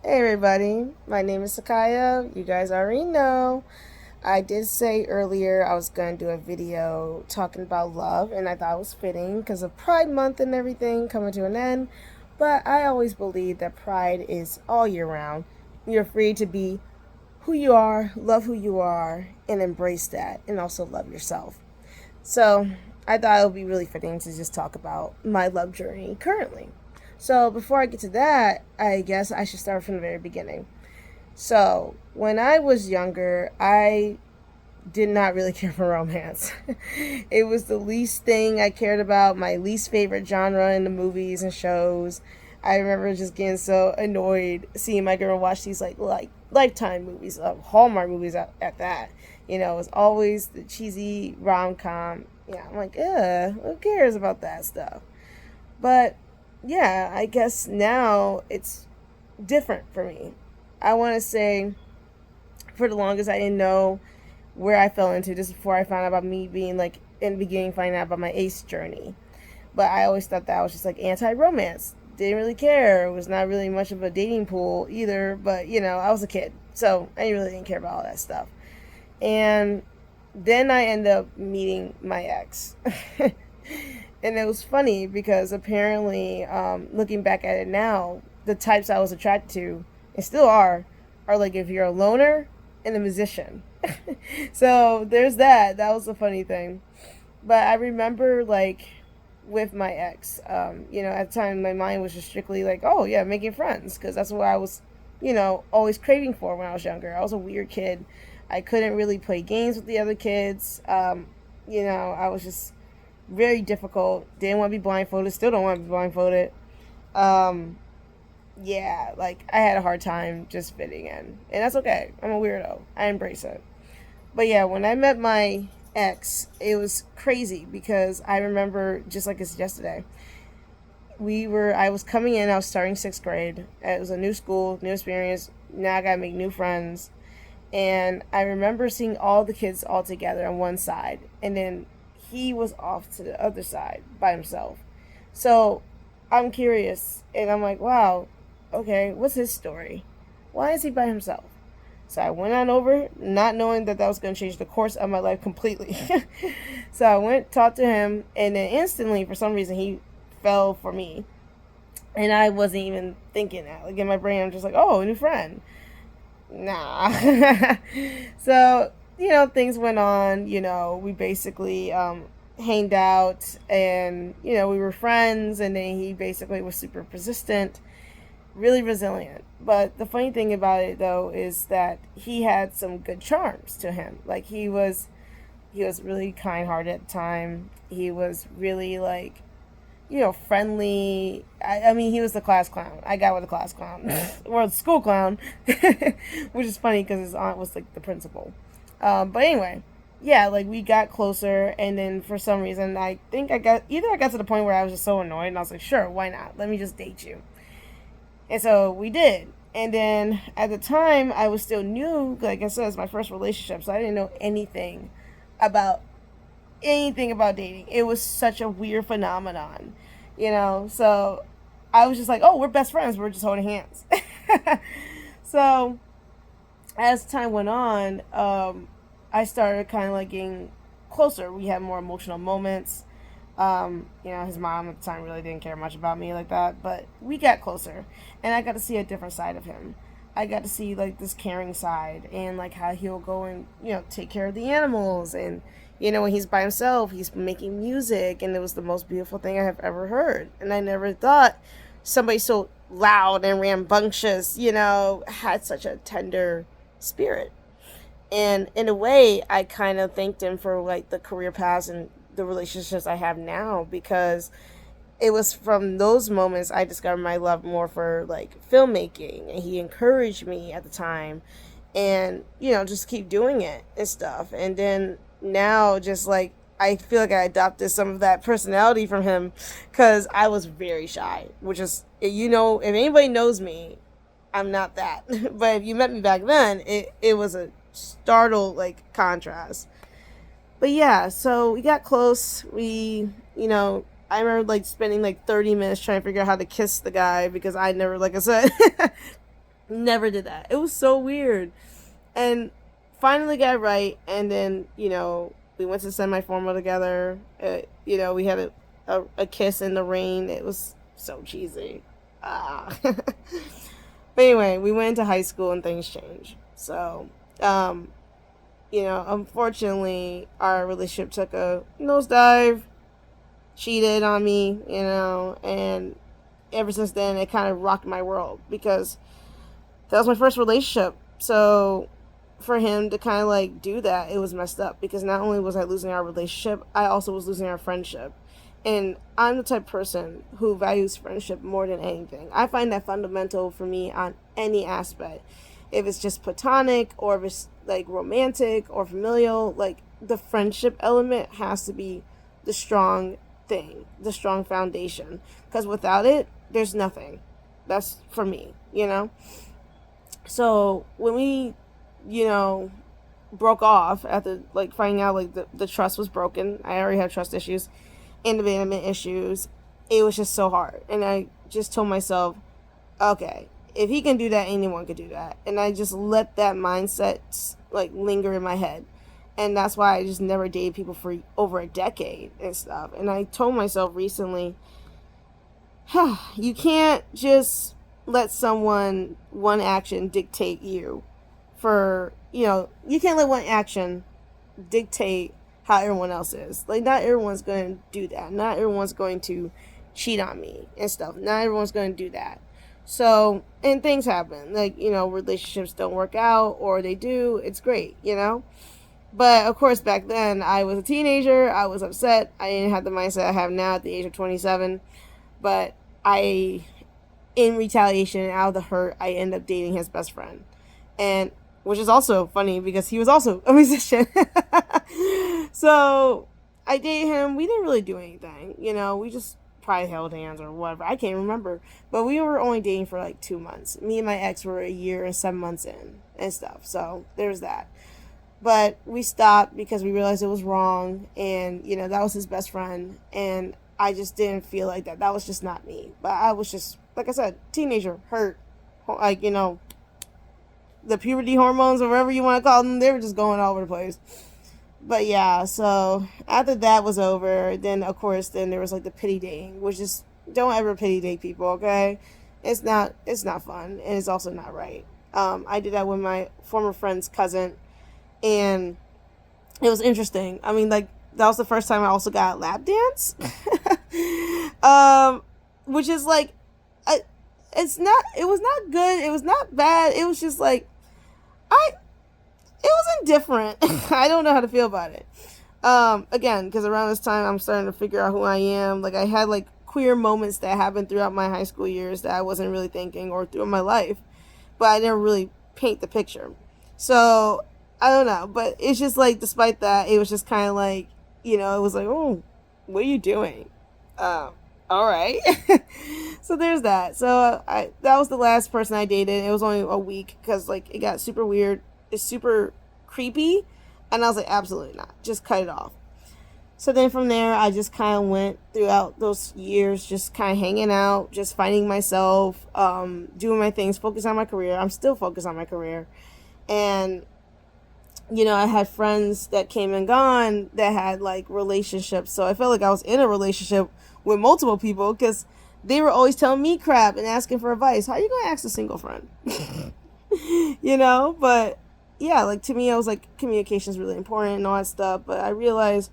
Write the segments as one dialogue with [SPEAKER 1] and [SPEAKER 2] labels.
[SPEAKER 1] Hey everybody, my name is Sakaya. You guys already know. I did say earlier I was going to do a video talking about love, and I thought it was fitting because of Pride Month and everything coming to an end. But I always believe that Pride is all year round. You're free to be who you are, love who you are, and embrace that, and also love yourself. So I thought it would be really fitting to just talk about my love journey currently. So before I get to that, I guess I should start from the very beginning. So when I was younger, I did not really care for romance. It was the least thing I cared about, my least favorite genre in the movies and shows. I remember just getting so annoyed seeing my girl watch these like Lifetime movies, Hallmark movies at that. It was always the cheesy rom com. Yeah, I'm like, who cares about that stuff? But yeah, I guess now it's different for me. I want to say for the longest I didn't know where I fell into just before I found out about me being like in the beginning finding out about my ace journey. But I always thought that I was just like anti romance. Didn't really care. It was not really much of a dating pool either. But I was a kid, so I really didn't care about all that stuff. And then I ended up meeting my ex. And it was funny because apparently, looking back at it now, the types I was attracted to, and still are like if you're a loner and a musician. So there's that. That was a funny thing. But I remember like with my ex, at the time my mind was just strictly like, oh yeah, making friends, because that's what I was, always craving for when I was younger. I was a weird kid. I couldn't really play games with the other kids. I was just very difficult. Didn't want to be blindfolded. Still don't want to be blindfolded. Um, yeah, like I had a hard time just fitting in, and that's okay. I'm a weirdo. I embrace it. But yeah, when I met my ex, it was crazy because I remember just like it's yesterday. I was coming in. I was starting sixth grade. It was a new school, new experience. Now I gotta make new friends. And I remember seeing all the kids all together on one side, and then he was off to the other side by himself. So I'm curious, and I'm like, wow, okay, what's his story? Why is he by himself? So I went on over, not knowing that that was going to change the course of my life completely. So I went, talked to him, and then instantly, for some reason, he fell for me. And I wasn't even thinking that. Like in my brain, I'm just like, oh, a new friend. Nah. So, things went on. We basically hanged out and, we were friends. And then he basically was super persistent, really resilient. But the funny thing about it, though, is that he had some good charms to him. Like he was really kind hearted at the time. He was really like friendly. I mean, he was the class clown. I got with the class clown, or the school clown, which is funny because his aunt was like the principal. But anyway, yeah, like we got closer, and then for some reason, I think I got to the point where I was just so annoyed, and I was like, sure, why not? Let me just date you. And so we did. And then at the time, I was still new. Like I said, it's my first relationship, so I didn't know about anything about dating. It was such a weird phenomenon. So I was just like, oh, we're best friends. We're just holding hands. So as time went on, I started kind of like getting closer. We had more emotional moments. His mom at the time really didn't care much about me like that, but we got closer, and I got to see a different side of him. I got to see like this caring side, and like how he'll go and take care of the animals, and when he's by himself, he's making music, and it was the most beautiful thing I have ever heard. And I never thought somebody so loud and rambunctious, had such a tender spirit. And in a way, I kind of thanked him for like the career paths and the relationships I have now, because it was from those moments I discovered my love more for like filmmaking, and he encouraged me at the time, and just keep doing it and stuff. And then now, just like I feel like I adopted some of that personality from him, because I was very shy, which is, if anybody knows me, I'm not that. But if you met me back then, it was a startled like contrast. But yeah, so we got close. I remember like spending like 30 minutes trying to figure out how to kiss the guy, because I never, like I said, Never did that. It was so weird. And finally got it right. And then, we went to semi-formal together. We had a kiss in the rain. It was so cheesy. Ah. But anyway, we went into high school and things changed. So, unfortunately, our relationship took a nosedive, cheated on me, and ever since then, it kind of rocked my world because that was my first relationship. So for him to kind of like do that, it was messed up because not only was I losing our relationship, I also was losing our friendship. And I'm the type of person who values friendship more than anything. I find that fundamental for me on any aspect. If it's just platonic or if it's like romantic or familial, like the friendship element has to be the strong thing, the strong foundation. Because without it, there's nothing. That's for me. So when we, broke off after like finding out like the trust was broken, I already had trust issues and abandonment issues. It was just so hard. And I just told myself, okay, if he can do that, anyone could do that. And I just let that mindset like linger in my head. And that's why I just never dated people for over a decade and stuff. And I told myself recently, you can't just let one action dictate you you can't let one action dictate how everyone else is. Like, not everyone's going to do that. Not everyone's going to cheat on me and stuff. Not everyone's going to do that. So, and things happen. Like, relationships don't work out or they do. It's great. But, of course, back then, I was a teenager. I was upset. I didn't have the mindset I have now at the age of 27. But in retaliation, out of the hurt, I ended up dating his best friend. And which is also funny because he was also a musician. So I dated him. We didn't really do anything. We just probably held hands or whatever. I can't remember. But we were only dating for like 2 months. Me and my ex were a year and 7 months in and stuff. So there's that. But we stopped because we realized it was wrong. And, that was his best friend. And I just didn't feel like that. That was just not me. But I was just, like I said, teenager, hurt. Like, the puberty hormones or whatever you want to call them, they were just going all over the place. But yeah, so after that was over, then of course, then there was like the pity dating, which is, don't ever pity date people, okay? It's not fun, and it's also not right. I did that with my former friend's cousin, and it was interesting. I mean, like, that was the first time I also got a lap dance. Which is like, it was not good, it was not bad, it was just like, it was indifferent. I don't know how to feel about it. Again, because around this time, I'm starting to figure out who I am. Like, I had, like, queer moments that happened throughout my high school years that I wasn't really thinking or through my life. But I didn't really paint the picture. So, I don't know. But it's just, like, despite that, it was just kind of like, it was like, oh, what are you doing? All right. So there's that. So that was the last person I dated. It was only a week because, like, it got super weird. It's super creepy. And I was like, absolutely not. Just cut it off. So then from there, I just kind of went throughout those years, just kind of hanging out, just finding myself, doing my things, focus on my career. I'm still focused on my career. And, I had friends that came and gone that had, like, relationships. So I felt like I was in a relationship with multiple people because they were always telling me crap and asking for advice. How are you going to ask a single friend? But yeah, like, to me, I was like, communication is really important and all that stuff. But I realized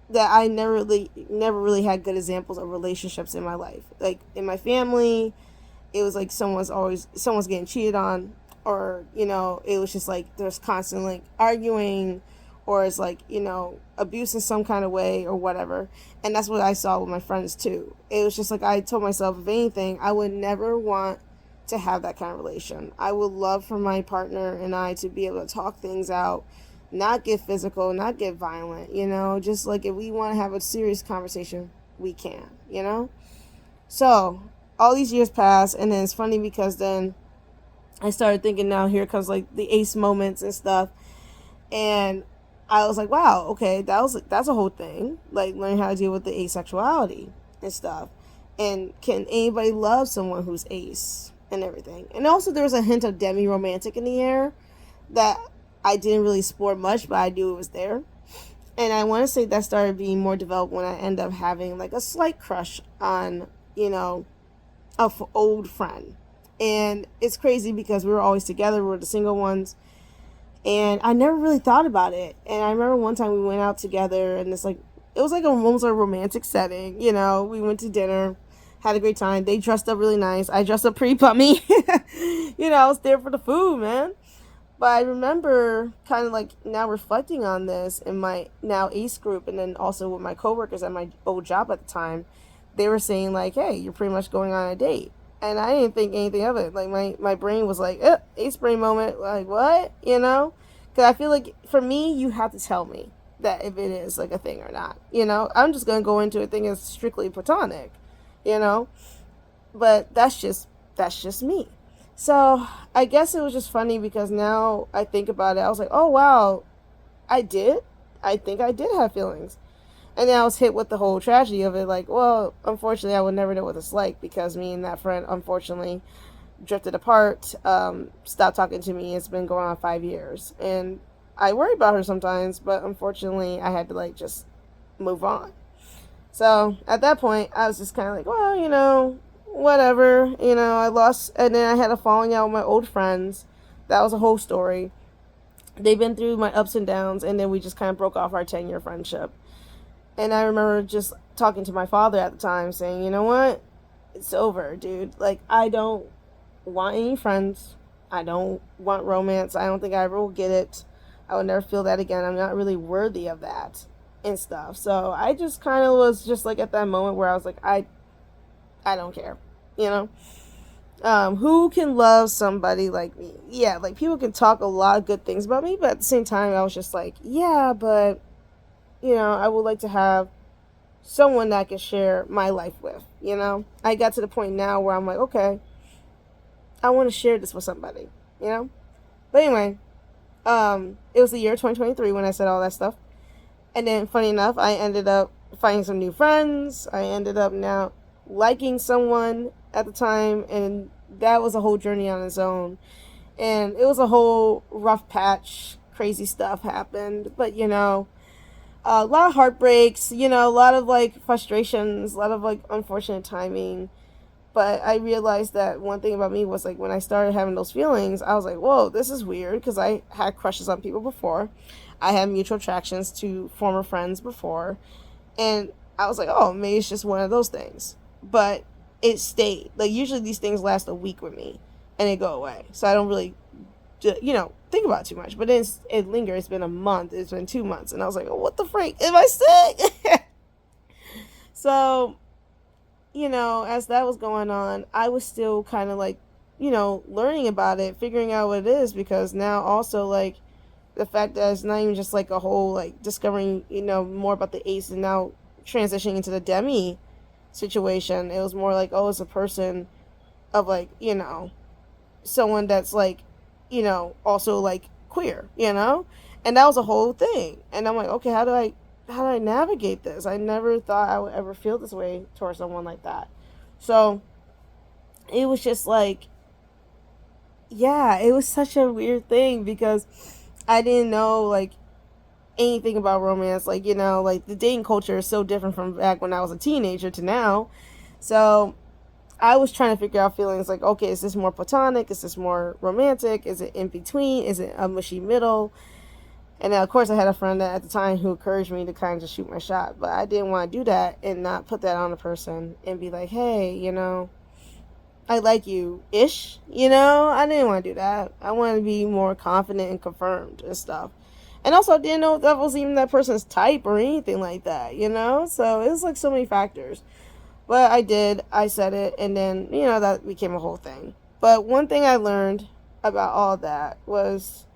[SPEAKER 1] that I never really had good examples of relationships in my life. Like, in my family, it was like someone's getting cheated on, or, it was just like there's constant like arguing, or it's like, abuse in some kind of way or whatever. And that's what I saw with my friends too. It was just like, I told myself, if anything, I would never want to have that kind of relation. I would love for my partner and I to be able to talk things out, not get physical, not get violent, just like if we want to have a serious conversation, we can, So all these years pass, and then it's funny because then I started thinking, now here comes like the ace moments and stuff. And I was like, wow, okay, that's a whole thing. Like, learning how to deal with the asexuality and stuff. And can anybody love someone who's ace? and everything. And also there was a hint of demi-romantic in the air that I didn't really explore much, but I knew it was there. And I want to say that started being more developed when I ended up having like a slight crush on, old friend. And it's crazy because we were always together. We were the single ones. And I never really thought about it. And I remember one time we went out together, and it was like almost a romantic setting. We went to dinner, had a great time. They dressed up really nice. I dressed up pretty bummy. I was there for the food, man. But I remember kind of like now reflecting on this in my now ACE group, and then also with my coworkers at my old job at the time, they were saying like, hey, you're pretty much going on a date. And I didn't think anything of it. Like my brain was like, ACE brain moment. Like, what? Because I feel like for me, you have to tell me that if it is like a thing or not. I'm just going to go into it thinking it's strictly platonic, but that's just me. So I guess it was just funny because now I think about it. I was like, oh, wow, I did. I think I did have feelings. And then I was hit with the whole tragedy of it. Like, well, unfortunately, I would never know what it's like because me and that friend, unfortunately, drifted apart, stopped talking to me. It's been going on 5 years. And I worry about her sometimes, but unfortunately, I had to, like, just move on. So at that point, I was just kind of like, well, whatever, I lost, and then I had a falling out with my old friends. That was a whole story. They've been through my ups and downs, and then we just kind of broke off our 10-year friendship. And I remember just talking to my father at the time saying, you know what, it's over, dude. Like, I don't want any friends. I don't want romance. I don't think I ever will get it. I would never feel that again. I'm not really worthy of that and stuff. So I just kind of was just like at that moment where I was like, I don't care, who can love somebody like me? Yeah, like people can talk a lot of good things about me, but at the same time, I was just like, yeah, but I would like to have someone that I can share my life with. I got to the point now where I'm like, okay, I want to share this with somebody. But anyway, it was the year 2023 when I said all that stuff, and then funny enough, I ended up finding some new friends. I ended up now liking someone at the time, and that was a whole journey on its own, and it was a whole rough patch. Crazy stuff happened, but a lot of heartbreaks, a lot of like frustrations, a lot of like unfortunate timing. But I realized that one thing about me was like when I started having those feelings, I was like, whoa, this is weird, because I had crushes on people before. I had mutual attractions to former friends before, and I was like, oh, maybe it's just one of those things. But it stayed. Like, usually these things last a week with me and they go away. So I don't really, think about it too much. But then it lingers. It's been a month. It's been 2 months. And I was like, oh, what the freak? Am I sick? So, as that was going on, I was still kind of like, learning about it, figuring out what it is. Because now also, like, the fact that it's not even just like a whole, like, discovering, more about the ACE and now transitioning into the demi situation. It was more like, oh, it's a person of like, someone that's like, also like queer, and that was a whole thing. And I'm like, okay, how do I navigate this? I never thought I would ever feel this way towards someone like that. So it was just like, yeah, it was such a weird thing because I didn't know like anything about romance. Like, like the dating culture is so different from back when I was a teenager to now. So I was trying to figure out feelings like, okay, is this more platonic? Is this more romantic? Is it in between? Is it a mushy middle? And then, of course, I had a friend at the time who encouraged me to kind of just shoot my shot. But I didn't want to do that and not put that on a person and be like, hey, I like you-ish. I didn't want to do that. I wanted to be more confident and confirmed and stuff. And also, I didn't know if that was even that person's type or anything like that, So it was like so many factors. But I did. I said it. And then, that became a whole thing. But one thing I learned about all that was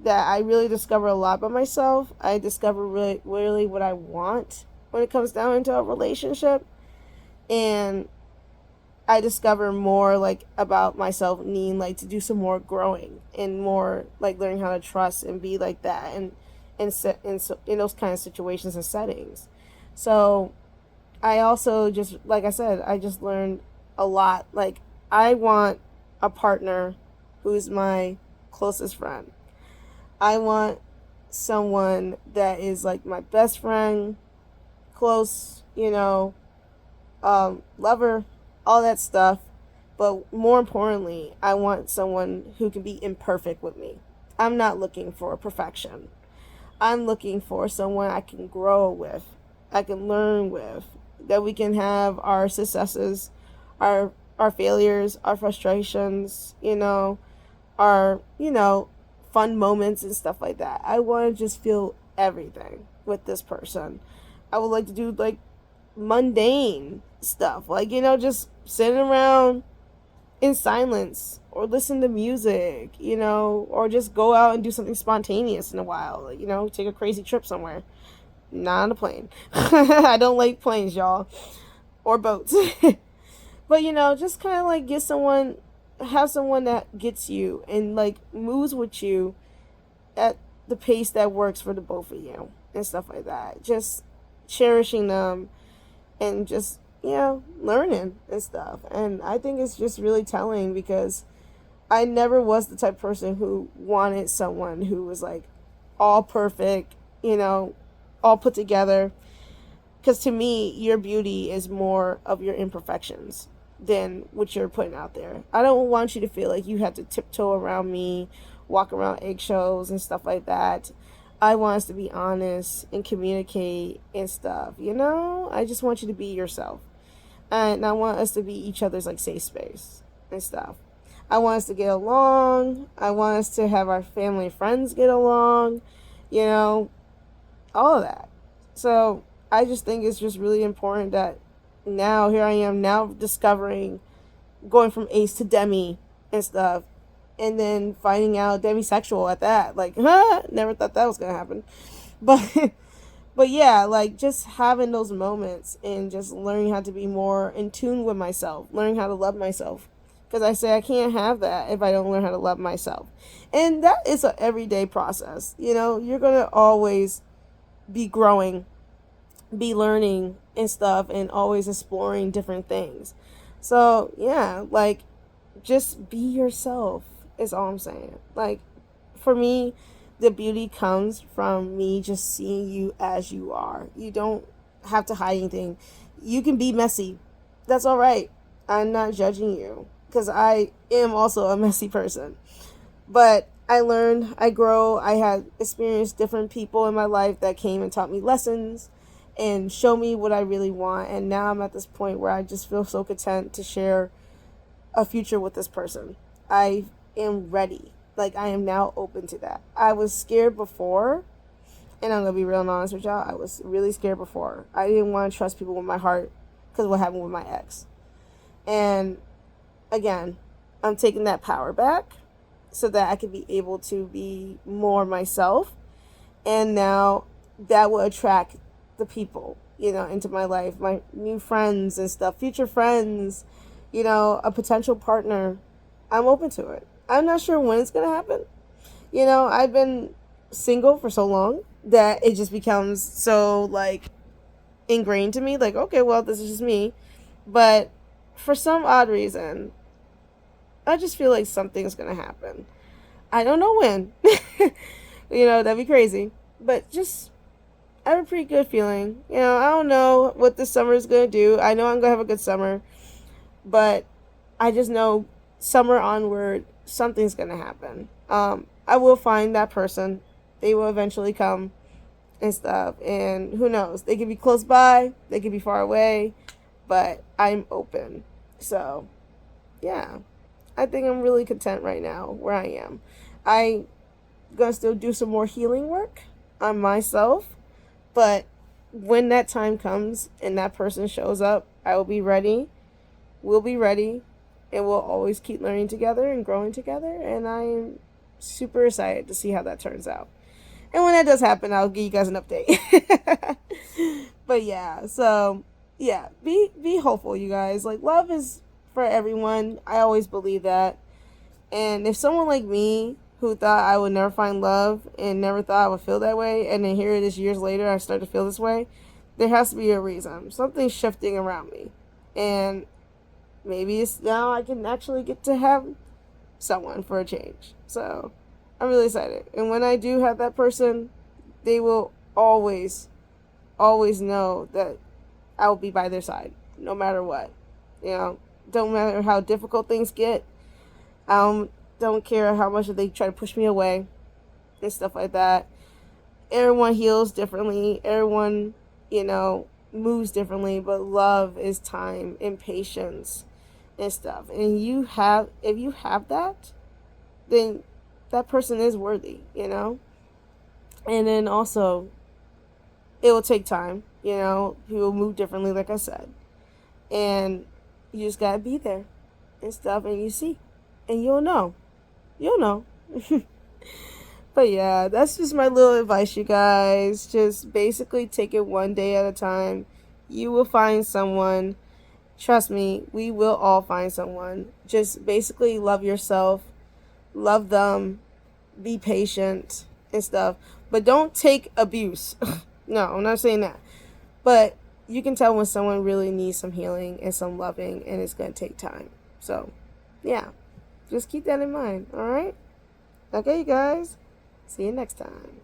[SPEAKER 1] that I really discovered a lot about myself. I discovered really what I want when it comes down into a relationship. And I discovered more like about myself needing like to do some more growing and more like learning how to trust and be like that and in those kind of situations and settings. So I also just, like I said, I just learned a lot. Like, I want a partner who's my closest friend. I want someone that is like my best friend, close, lover, all that stuff. But more importantly, I want someone who can be imperfect with me. I'm not looking for perfection. I'm looking for someone I can grow with, I can learn with, that we can have our successes, our failures, our frustrations, our, fun moments and stuff like that. I want to just feel everything with this person. I would like to do like mundane stuff, like, just sitting around in silence or listen to music, or just go out and do something spontaneous in a while, like, take a crazy trip somewhere. Not on a plane. I don't like planes, y'all, or boats. But, just kind of like have someone that gets you and like moves with you at the pace that works for the both of you and stuff like that. Just cherishing them and just, learning and stuff. And I think it's just really telling, because I never was the type of person who wanted someone who was like all perfect, all put together. Because to me, your beauty is more of your imperfections than what you're putting out there. I don't want you to feel like you have to tiptoe around me, walk around eggshells and stuff like that. I want us to be honest and communicate and stuff, I just want you to be yourself. And I want us to be each other's like safe space and stuff. I want us to get along. I want us to have our family and friends get along, all of that. So I just think it's just really important that now here I am now discovering, going from ace to demi and stuff, and then finding out demisexual at that. Like, never thought that was gonna happen. But but yeah, like just having those moments and just learning how to be more in tune with myself, learning how to love myself. Because I say I can't have that if I don't learn how to love myself. And that is an everyday process. You're going to always be growing, be learning and stuff, and always exploring different things. So, yeah, like, just be yourself is all I'm saying. Like, for me, the beauty comes from me just seeing you as you are. You don't have to hide anything. You can be messy. That's all right. I'm not judging you, because I am also a messy person. But I learned, I grow, I had experienced different people in my life that came and taught me lessons and show me what I really want. And now I'm at this point where I just feel so content to share a future with this person. I am ready. Like, I am now open to that. I was scared before, and I'm going to be real honest with y'all. I was really scared before. I didn't want to trust people with my heart because of what happened with my ex. And again, I'm taking that power back so that I can be able to be more myself. And now that will attract the people, into my life, my new friends and stuff, future friends, a potential partner. I'm open to it. I'm not sure when it's going to happen. I've been single for so long that it just becomes so like ingrained to me. Like, okay, well, this is just me. But for some odd reason, I just feel like something's going to happen. I don't know when. That'd be crazy. But just, I have a pretty good feeling. I don't know what this summer is going to do. I know I'm going to have a good summer. But I just know summer onward, something's going to happen. I will find that person. They will eventually come and stuff. And who knows? They could be close by. They could be far away. But I'm open. So, yeah. I think I'm really content right now where I am. I'm going to still do some more healing work on myself. But when that time comes and that person shows up, I will be ready. We'll be ready. And we'll always keep learning together and growing together. And I am super excited to see how that turns out. And when that does happen, I'll give you guys an update. But yeah, so yeah, be hopeful, you guys. Like, love is for everyone. I always believe that. And if someone like me, who thought I would never find love and never thought I would feel that way, and then here it is years later, I start to feel this way, there has to be a reason. Something's shifting around me. And maybe it's now I can actually get to have someone for a change. So I'm really excited. And when I do have that person, they will always, always know that I will be by their side no matter what. You know, don't matter how difficult things get. Don't care how much they try to push me away and stuff like that. Everyone heals differently. Everyone, moves differently, but love is time and patience and stuff. And if you have that, then that person is worthy. And then also, it will take time. People move differently, like I said. And you just gotta be there and stuff, and you see. And you'll know. You'll know. But yeah, that's just my little advice, you guys. Just basically take it one day at a time. You will find someone. Trust me, we will all find someone. Just basically love yourself, love them, be patient and stuff. But don't take abuse. No, I'm not saying that. But you can tell when someone really needs some healing and some loving, and it's going to take time. So, yeah, just keep that in mind, all right? Okay, you guys. See you next time.